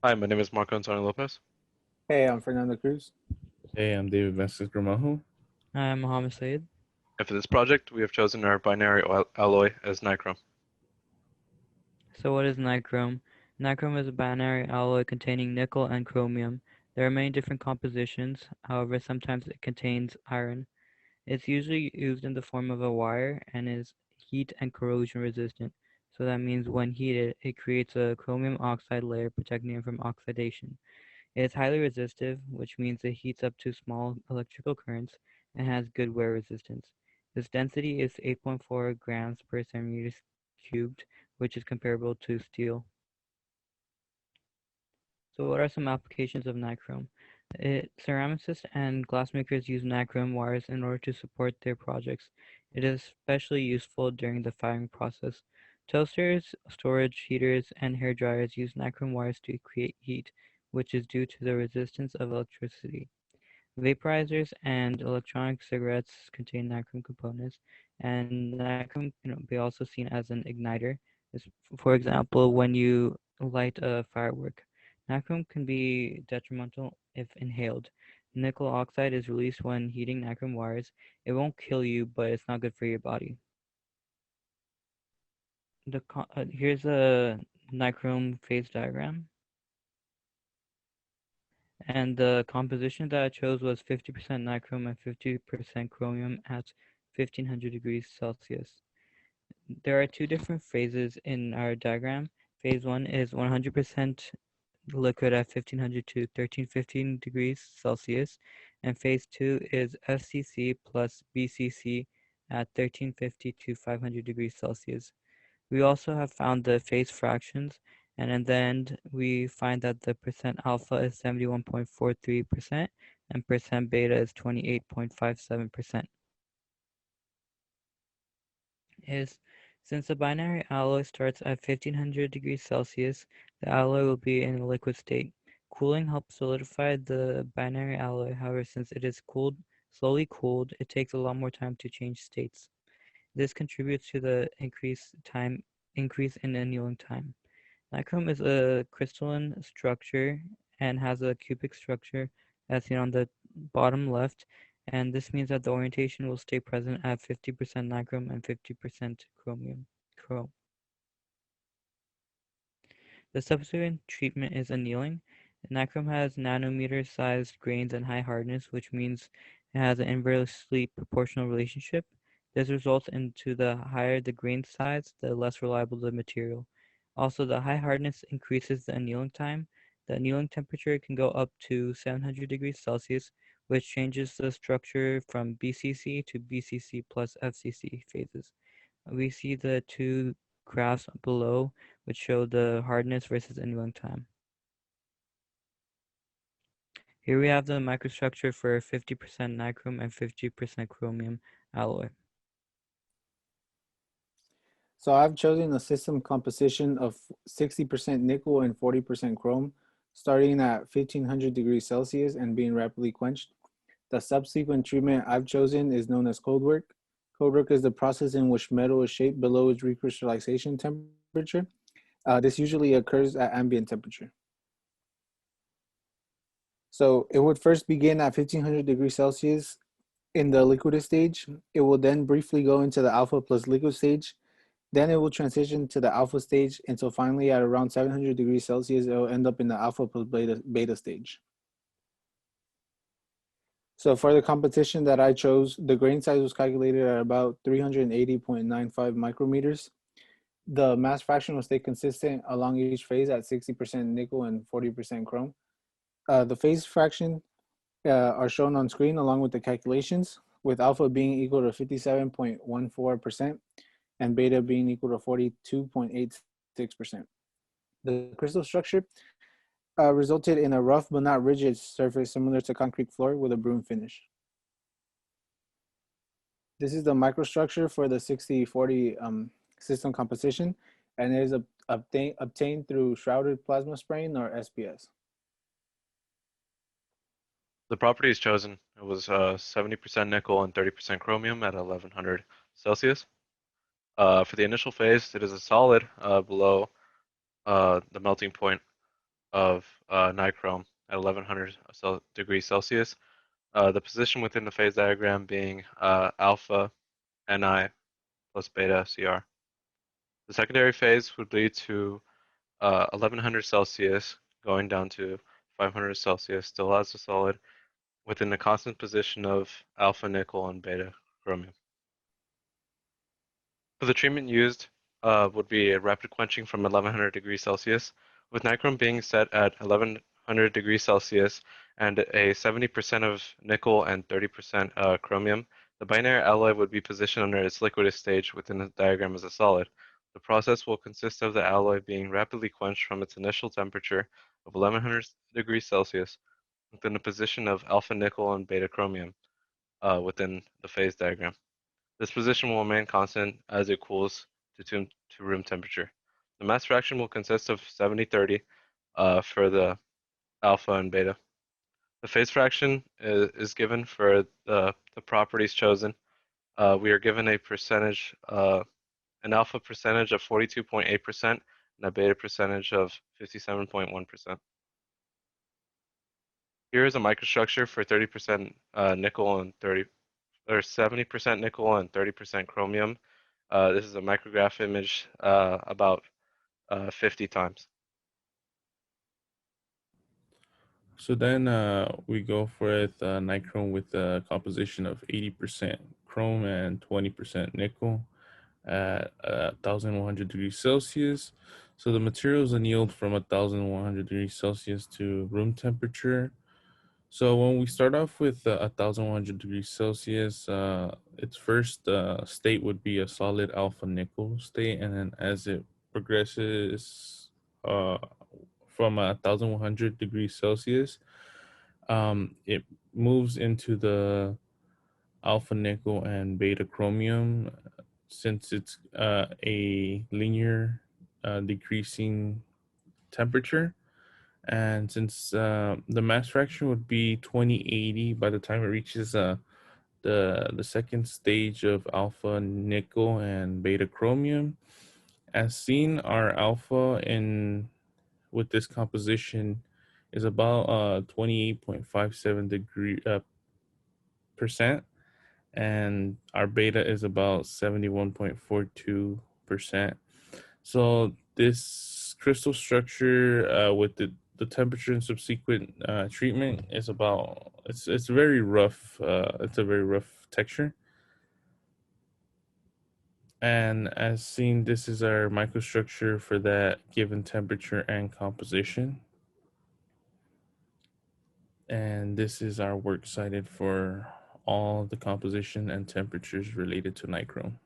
Hi, my name is Marco Antonio Lopez. Hey, I'm Fernando Cruz. Hey, I'm David Vasquez Gramajo. I'm Mohammed Sayed. And for this project, we have chosen our binary alloy as nichrome. So what is nichrome? Nichrome is a binary alloy containing nickel and chromium. There are many different compositions, however sometimes it contains iron. It's usually used in the form of a wire and is heat and corrosion resistant. So that means when heated, it creates a chromium oxide layer protecting it from oxidation. It is highly resistive, which means it heats up to small electrical currents and has good wear resistance. Its density is 8.4 grams per centimeter cubed, which is comparable to steel. So what are some applications of nichrome? Ceramicists and glassmakers use nichrome wires in order to support their projects. It is especially useful during the firing process. Toasters, storage heaters, and hair dryers use nichrome wires to create heat, which is due to the resistance of electricity. Vaporizers and electronic cigarettes contain nichrome components, and nichrome can be also seen as an igniter. For example, when you light a firework. Nichrome can be detrimental if inhaled. Nickel oxide is released when heating nichrome wires. It won't kill you, but it's not good for your body. Here's a nichrome phase diagram. And the composition that I chose was 50% nichrome and 50% chromium at 1500 degrees Celsius. There are two different phases in our diagram. Phase 1 is 100% liquid at 1500 to 1315 degrees Celsius, and phase 2 is FCC plus BCC at 1350 to 500 degrees Celsius. We also have found the phase fractions, and in the end, we find that the percent alpha is 71.43% and percent beta is 28.57%. Is Since the binary alloy starts at 1500 degrees Celsius, the alloy will be in a liquid state. Cooling helps solidify the binary alloy. However, since it is slowly cooled, it takes a lot more time to change states. This contributes to the increase in annealing time. Nichrome is a crystalline structure and has a cubic structure as seen on the bottom left, and this means that the orientation will stay present at 50% nichrome and 50% chrome. The subsequent treatment is annealing. Nichrome has nanometer-sized grains and high hardness, which means it has an inversely proportional relationship. This results into the higher the grain size, the less reliable the material. Also, the high hardness increases the annealing time. The annealing temperature can go up to 700 degrees Celsius, which changes the structure from BCC to BCC plus FCC phases. We see the two graphs below, which show the hardness versus annealing time. Here we have the microstructure for 50% nichrome and 50% chromium alloy. So I've chosen a system composition of 60% nickel and 40% chrome, starting at 1500 degrees Celsius and being rapidly quenched. The subsequent treatment I've chosen is known as cold work. Cold work is the process in which metal is shaped below its recrystallization temperature. This usually occurs at ambient temperature. So it would first begin at 1500 degrees Celsius in the liquid stage. It will then briefly go into the alpha plus liquid stage. Then it will transition to the alpha stage until finally at around 700 degrees Celsius, it will end up in the alpha plus beta stage. So for the competition that I chose, the grain size was calculated at about 380.95 micrometers. The mass fraction will stay consistent along each phase at 60% nickel and 40% chrome. The phase fraction are shown on screen along with the calculations, with alpha being equal to 57.14% and beta being equal to 42.86%. The crystal structure resulted in a rough but not rigid surface similar to concrete floor with a broom finish. This is the microstructure for the 6040 system composition, and it is obtained through shrouded plasma spraying or SPS. The properties chosen it was 70% nickel and 30% chromium at 1100 Celsius. For the initial phase, it is a solid below the melting point of nichrome at 1100 degrees Celsius. The position within the phase diagram being alpha Ni plus beta Cr. The secondary phase would lead to 1100 Celsius going down to 500 Celsius, still as a solid, within the constant position of alpha nickel and beta chromium. So the treatment used would be a rapid quenching from 1100 degrees Celsius, with nichrome being set at 1100 degrees Celsius and a 70% of nickel and 30% chromium. The binary alloy would be positioned under its liquidus stage within the diagram as a solid. The process will consist of the alloy being rapidly quenched from its initial temperature of 1100 degrees Celsius within the position of alpha nickel and beta chromium within the phase diagram. This position will remain constant as it cools to room temperature. The mass fraction will consist of 70-30 for the alpha and beta. The phase fraction is given for the properties chosen. We are given a percentage, an alpha percentage of 42.8% and a beta percentage of 57.1%. Here is a microstructure for 30% nickel and 70% nickel and 30% chromium. This is a micrograph image about 50 times. So then we go for nichrome with a composition of 80% chrome and 20% nickel at 1100 degrees Celsius. So the material is annealed from 1100 degrees Celsius to room temperature. So when we start off with 1100 degrees Celsius, its first state would be a solid alpha nickel state, and then as it progresses from 1100 degrees Celsius, it moves into the alpha nickel and beta chromium, since it's a linear decreasing temperature. And since the mass fraction would be 2080 by the time it reaches the second stage of alpha nickel and beta chromium, as seen, our alpha in with this composition is about 28.57 degree percent, and our beta is about 71.42%. So this crystal structure with the temperature and subsequent treatment is about it's very rough. It's a very rough texture. And as seen, this is our microstructure for that given temperature and composition. And this is our works cited for all the composition and temperatures related to nichrome.